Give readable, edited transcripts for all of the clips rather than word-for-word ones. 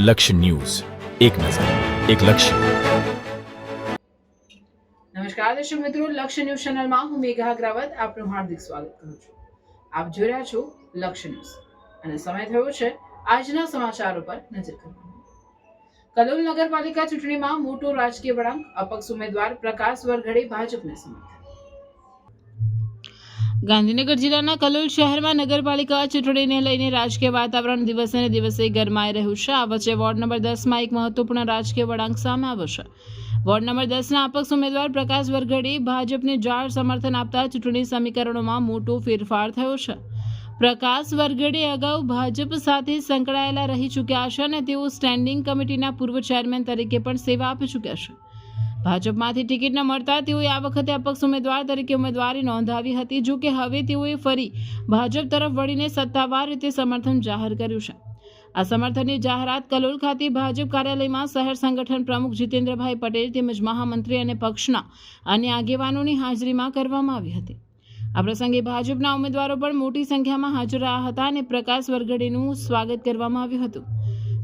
લક્ષ્ય ન્યૂઝ, એક નજર, એક લક્ષ્ય. નમસ્કાર દર્શક મિત્રો, લક્ષ્ય ન્યૂઝ ચેનલમાં હું મેઘા અગ્રવાલ આપનું હાર્દિક સ્વાગત કરું છું. આપ જોઈ રહ્યા છો લક્ષ્ય ન્યૂઝ અને સમય થયો છે આજના સમાચારો પર નજર કરવાનો. કલોલ નગરપાલિકા ચૂંટણીમાં મોટો રાજકીય વળાંક, અપક્ષ ઉમેદવાર પ્રકાશ વરઘડે ભાજપને સમર્થન. ગાંધીનગર જિલ્લાના કલોલ શહેરમાં નગરપાલિકા ચૂંટણીને લઈને રાજકીય વાતાવરણ દિવસે ને દિવસે ગરમાઈ રહ્યું છે. આ વચ્ચે વોર્ડ નંબર 10માં એક મહત્વપૂર્ણ રાજકીય વળાંક સામે આવ્યો છે. વોર્ડ નંબર 10ના અપક્ષ ઉમેદવાર પ્રકાશ વરઘડે ભાજપને જાહેર સમર્થન આપતા ચૂંટણી સમીકરણોમાં મોટો ફેરફાર થયો છે. પ્રકાશ વરઘડે અગાઉ ભાજપ સાથે સંકળાયેલા રહી ચૂક્યા છે અને તેઓ સ્ટેન્ડિંગ કમિટીના પૂર્વ ચેરમેન તરીકે પણ સેવા આપી ચૂક્યા છે. ભાજપમાંથી ટિકિટ ન મળતા તેઓએ આ વખતે અપક્ષ ઉમેદવાર તરીકે ઉમેદવારી નોંધાવી હતી. જો કે હવે તેઓએ ફરી ભાજપ તરફ વળીને સત્તાવાર રીતે સમર્થન જાહેર કર્યું છે. આ સમર્થનની જાહેરાત કલોલ ખાતે ભાજપ કાર્યાલયમાં શહેર સંગઠન પ્રમુખ જીતેન્દ્રભાઈ પટેલ તેમજ મહામંત્રી અને પક્ષના અન્ય આગેવાનોની હાજરીમાં કરવામાં આવી હતી. આ પ્રસંગે ભાજપના ઉમેદવારો પણ મોટી સંખ્યામાં હાજર રહ્યા હતા અને પ્રકાશ વરઘડેનું સ્વાગત કરવામાં આવ્યું હતું.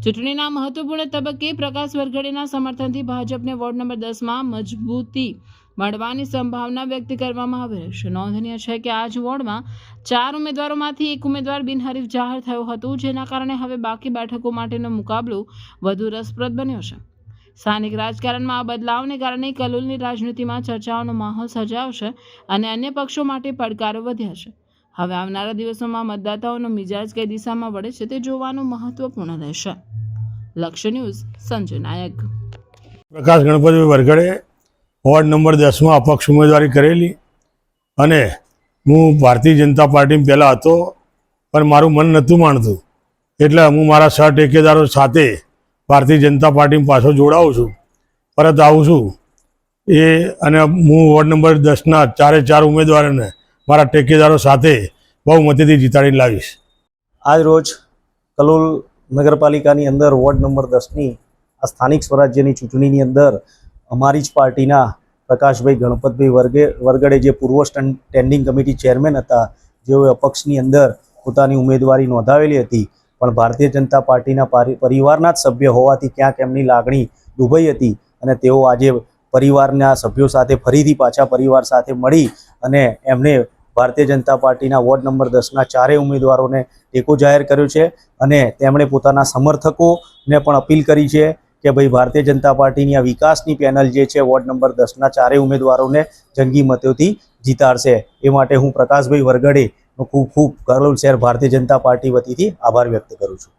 ચૂંટણીના મહત્વપૂર્ણ તબક્કે પ્રકાશ વરઘડેના સમર્થનથી ભાજપને વોર્ડ નંબર 10માં મજબૂતી મળવાની સંભાવના વ્યક્ત કરવામાં આવી રહી છે. નોંધનીય છે કે આ જ વોર્ડમાં 4 ઉમેદવારોમાંથી એક ઉમેદવાર બિનહરીફ જાહેર થયો હતો, જેના કારણે હવે બાકી બેઠકો માટેનો મુકાબલો વધુ રસપ્રદ બન્યો છે. સ્થાનિક રાજકારણમાં આ બદલાવને કારણે કલોલની રાજનીતિમાં ચર્ચાઓનો માહોલ સર્જાયો છે અને અન્ય પક્ષો માટે પડકારો વધ્યા છે. હવે આવનારા દિવસોમાં મતદાતાઓનો મિજાજ કઈ દિશામાં વળે છે તે જોવાનું મહત્વપૂર્ણ રહેશે. લક્ષ્ય ન્યૂઝ, સંજય નાયક. પ્રકાશ ગણપતભાઈ વરઘડે વોર્ડ નંબર 10માં અપક્ષ ઉમેદવારી કરેલી અને હું ભારતીય જનતા પાર્ટીમાં પહેલાં હતો પણ મારું મન નહોતું માનતું, એટલે હું મારા સહ ટેકેદારો સાથે ભારતીય જનતા પાર્ટીમાં પાછો જોડાઉં છું, પરત આવું છું. અને હું વોર્ડ નંબર 10ના 4 ઉમેદવારોને મારા ટેકેદારો સાથે બહુમતીથી જીતાડીને લાવીશ. આજ રોજ કલોલ નગરપાલિકાની અંદર વોર્ડ નંબર 10ની આ સ્થાનિક સ્વરાજ્યની ચૂંટણીની અંદર અમારી જ પાર્ટીના પ્રકાશભાઈ ગણપતભાઈ વરઘડે જે પૂર્વ સ્ટેન્ડિંગ કમિટી ચેરમેન હતા, જેઓએ અપક્ષની અંદર પોતાની ઉમેદવારી નોંધાવેલી હતી, પણ ભારતીય જનતા પાર્ટીના પરિવારના જ સભ્ય હોવાથી ક્યાંક એમની લાગણી દુભાઈ હતી અને તેઓ આજે પરિવારના સભ્યો સાથે ફરીથી પાછા પરિવાર સાથે મળી અને એમને ભારતીય જનતા પાર્ટીના વોર્ડ નંબર 10ના 4 ઉમેદવારોને ટેકો જાહેર કર્યો છે અને તેમણે પોતાના સમર્થકોને પણ અપીલ કરી છે કે ભાઈ ભારતીય જનતા પાર્ટીની આ વિકાસની પેનલ જે છે વોર્ડ નંબર 10ના 4 ઉમેદવારોને જંગી મતોથી જીતાડશે. એ માટે હું પ્રકાશભાઈ વરઘડેનો ખૂબ ખૂબ કલોલ શહેર ભારતીય જનતા પાર્ટી વતીથી આભાર વ્યક્ત કરું છું.